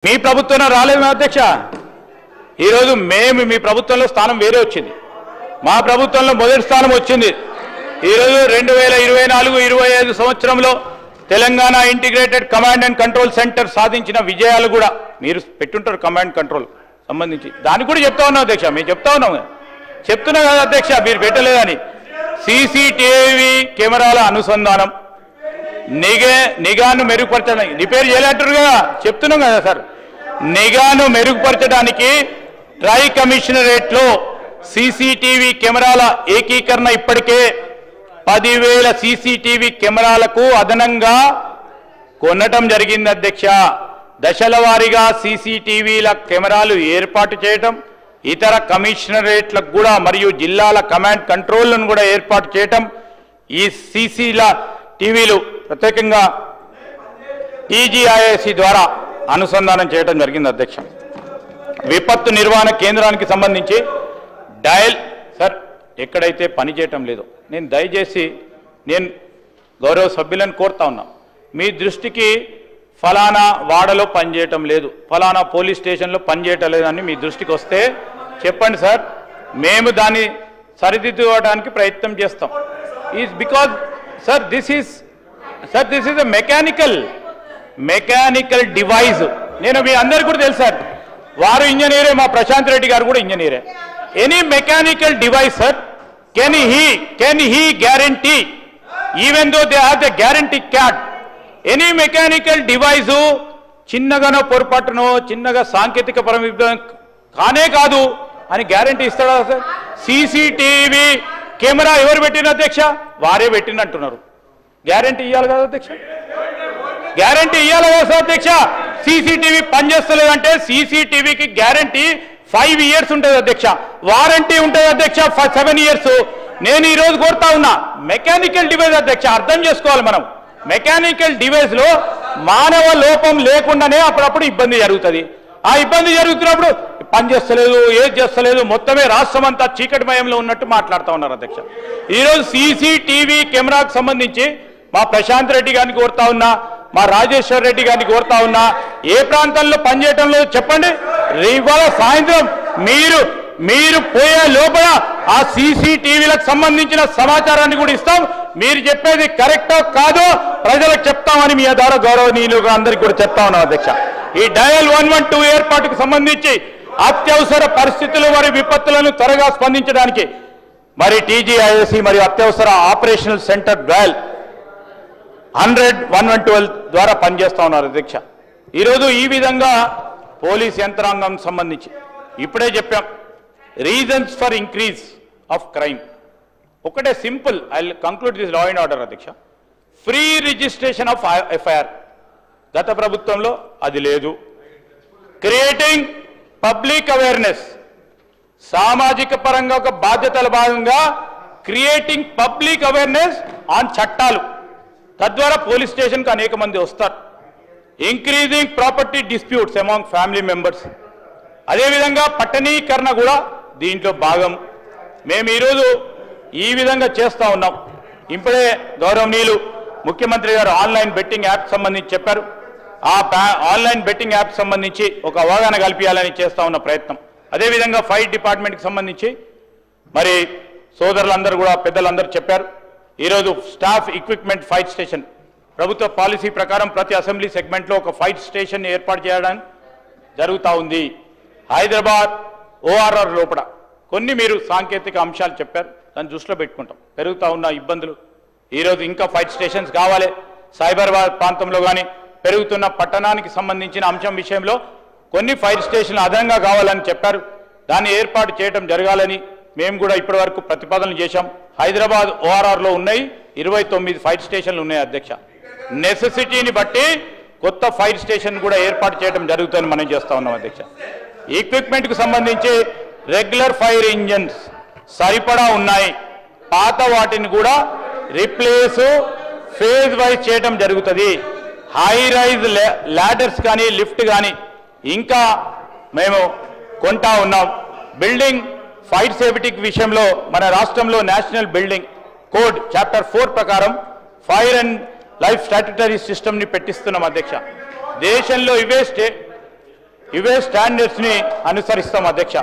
మీ ప్రభుత్వం రాలేదు అధ్యక్ష ఈ రోజు మేము మీ ప్రభుత్వంలో స్థానం వేరే వచ్చింది మా ప్రభుత్వంలో మొదటి స్థానం వచ్చింది ఈ రోజు 2024-25 సంవత్సరంలో Telangana integrated command and control centre సాధించిన విజయాలు కూడా మీరు పెట్టుంటారు కమాండ్ కంట్రోల్ సంబంధించి దానికి కూడా చెప్తా ఉన్నాం అధ్యక్ష మేము చెప్తా ఉన్నాం చెప్తున్నా కదా అధ్యక్ష మీరు పెట్టలేదని సీసీటీవీ కెమెరాల అనుసంధానం నిఘాను మెరుగుపరచడానికి రిపేర్ చేయలేంటారు కదా చెప్తున్నాం కదా సార్ నిఘాను మెరుగుపరచడానికి ట్రై కమిషనరేట్లో సీసీటీవీ కెమెరాల ఏకీకరణ ఇప్పటికే 10,000 సీసీటీవీ కెమెరాలకు అదనంగా కొనటం జరిగింది అధ్యక్ష దశల వారీగా సీసీటీవీల కెమెరాలు ఏర్పాటు చేయటం ఇతర కమిషనరేట్లకు కూడా మరియు జిల్లాల కమాండ్ కంట్రోల్లను కూడా ఏర్పాటు చేయటం ఈ సీసీల టీవీలు ప్రత్యేకంగా టీజీఐఎస్సీ ద్వారా అనుసంధానం చేయడం జరిగింది అధ్యక్ష విపత్తు నిర్వహణ కేంద్రానికి సంబంధించి డయల్ సార్ ఎక్కడైతే పని చేయటం లేదో నేను దయచేసి నేను గౌరవ సభ్యులను కోరుతా ఉన్నా మీ దృష్టికి ఫలానా వాడలో పనిచేయటం లేదు ఫలానా పోలీస్ స్టేషన్లో పనిచేయటం లేదని మీ దృష్టికి వస్తే చెప్పండి సార్ మేము దాన్ని సరిదిద్దుకోవడానికి ప్రయత్నం చేస్తాం is because sir this is a mechanical device నేను మీ అందరికీ కూడా తెలుసు సార్ వారు ఇంజనీరే మా ప్రశాంత్ రెడ్డి గారు కూడా ఇంజనీరే any mechanical device sir can he guarantee even though they have the guarantee card any mechanical device చిన్నగానో పొరపాటునో చిన్నగా సాంకేతిక పరమ కానే కాదు అని గ్యారంటీ ఇస్తాడా సార్ సీసీటీవీ కెమెరా ఎవరు పెట్టిన అధ్యక్ష వారే పెట్టినట్టున్నారు గ్యారంటీ ఇవ్వాలి కదా అధ్యక్ష గ్యారంటీ ఇవ్వాలి కదా సార్ అధ్యక్ష సీసీటీవీ పనిచేస్తలేదంటే సీసీటీవీకి గ్యారంటీ 5 years ఉంటుంది అధ్యక్ష వారంటీ ఉంటుంది అధ్యక్ష 7 years నేను ఈ రోజు కోరుతా ఉన్నా మెకానికల్ డివైస్ అధ్యక్ష అర్థం చేసుకోవాలి మనం మెకానికల్ డివైస్ లో మానవ లోపం లేకుండానే అప్పుడప్పుడు ఇబ్బంది జరుగుతుంది ఆ ఇబ్బంది జరుగుతున్నప్పుడు పని చేస్తలేదు ఏది చేస్తలేదు మొత్తమే రాష్ట్రం అంతా చీకటిమయంలో ఉన్నట్టు మాట్లాడుతూ ఉన్నారు అధ్యక్ష ఈరోజు సీసీటీవీ కెమెరాకు సంబంధించి మా ప్రశాంత్ రెడ్డి గారిని కోరుతా ఉన్నా మా రాజేశ్వర్ రెడ్డి గారిని కోరుతా ఉన్నా ఏ ప్రాంతాల్లో పనిచేయటం లేదు చెప్పండి ఇవాళ సాయంత్రం మీరు పోయే లోపల ఆ సీసీటీవీలకు సంబంధించిన సమాచారాన్ని కూడా ఇస్తాం మీరు చెప్పేది కరెక్టో కాదో ప్రజలకు చెప్తామని మీ ద్వారా గౌరవనీయులుగా అందరికీ కూడా చెప్తా ఉన్నాం అధ్యక్ష ఈ డయల్ 112 ఏర్పాటుకు సంబంధించి అత్యవసర పరిస్థితులు మరియు విపత్తులను త్వరగా స్పందించడానికి మరి టీజీఐఎస్సీ మరియు అత్యవసర ఆపరేషనల్ సెంటర్ డయల్ 100-112 ద్వారా పనిచేస్తా ఉన్నారు అధ్యక్ష ఈరోజు ఈ విధంగా పోలీస్ యంత్రాంగం సంబంధించి ఇప్పుడే చెప్పాం reasons for increase of crime ఒకటే simple I conclude this law and order అధ్యక్ష ఫ్రీ రిజిస్ట్రేషన్ ఆఫ్ ఎఫ్ఐఆర్ గత ప్రభుత్వంలో అది లేదు క్రియేటింగ్ పబ్లిక్ అవేర్నెస్ సామాజిక పరంగా ఒక బాధ్యతల భాగంగా క్రియేటింగ్ పబ్లిక్ అవేర్నెస్ ఆన్ చట్టాలు తద్వారా పోలీస్ స్టేషన్కి అనేక మంది వస్తారు increasing property disputes among family members అదేవిధంగా పట్టణీకరణ కూడా దీంట్లో భాగం మేము ఈరోజు ఈ విధంగా చేస్తూ ఉన్నాం ఇప్పుడే గౌరవనీయులు ముఖ్యమంత్రి గారు ఆన్లైన్ బెట్టింగ్ యాప్ సంబంధించి చెప్పారు ఆ ఆన్లైన్ బెట్టింగ్ యాప్ సంబంధించి ఒక అవగాహన కల్పించాలని చేస్తూ ఉన్న ప్రయత్నం అదేవిధంగా ఫైర్ డిపార్ట్మెంట్కి సంబంధించి మరి సోదరులందరూ కూడా పెద్దలందరూ చెప్పారు ఈరోజు స్టాఫ్ ఎక్విప్మెంట్ ఫైర్ స్టేషన్ ప్రభుత్వ పాలసీ ప్రకారం ప్రతి అసెంబ్లీ సెగ్మెంట్లో ఒక ఫైర్ స్టేషన్ ఏర్పాటు చేయడానికి జరుగుతూ ఉంది హైదరాబాద్ ఓఆర్ఆర్ లోపల కొన్ని మీరు సాంకేతిక అంశాలు చెప్పారు దాన్ని దృష్టిలో పెట్టుకుంటాం పెరుగుతూ ఉన్న ఇబ్బందులు ఈరోజు ఇంకా ఫైర్ స్టేషన్స్ కావాలి సైబరాబాద్ ప్రాంతంలో కానీ పెరుగుతున్న పట్టణానికి సంబంధించిన అంశం విషయంలో కొన్ని ఫైర్ స్టేషన్లు అదనంగా కావాలని చెప్పారు దాన్ని ఏర్పాటు చేయడం జరగాలని మేము కూడా ఇప్పటివరకు ప్రతిపాదనలు చేశాం హైదరాబాద్ ఓఆర్ఆర్లో ఉన్నాయి 29 ఫైర్ స్టేషన్లు ఉన్నాయి అధ్యక్ష నెసెసిటీని బట్టి కొత్త ఫైర్ స్టేషన్ కూడా ఏర్పాటు చేయడం జరుగుతుందని మనం చేస్తూ ఉన్నాం అధ్యక్ష ఎక్విప్మెంట్కు సంబంధించి రెగ్యులర్ ఫైర్ ఇంజన్స్ సరిపడా ఉన్నాయి పాత వాటిని కూడా రిప్లేస్ ఫేజ్ వైజ్ చేయడం జరుగుతుంది హై రైజ్ ల్యాడర్స్ కానీ లిఫ్ట్ కానీ ఇంకా మేము కొంటా ఉన్నాం బిల్డింగ్ ఫైర్ సేఫ్టీ విషయంలో మన రాష్ట్రంలో నేషనల్ బిల్డింగ్ కోడ్ చాప్టర్ 4 ప్రకారం ఫైర్ అండ్ లైఫ్ స్టాట్యుటరీ సిస్టమ్ని పెట్టిస్తున్నాం అధ్యక్ష దేశంలో ఇవే ఇవే స్టాండర్డ్స్ని అనుసరిస్తాం అధ్యక్ష.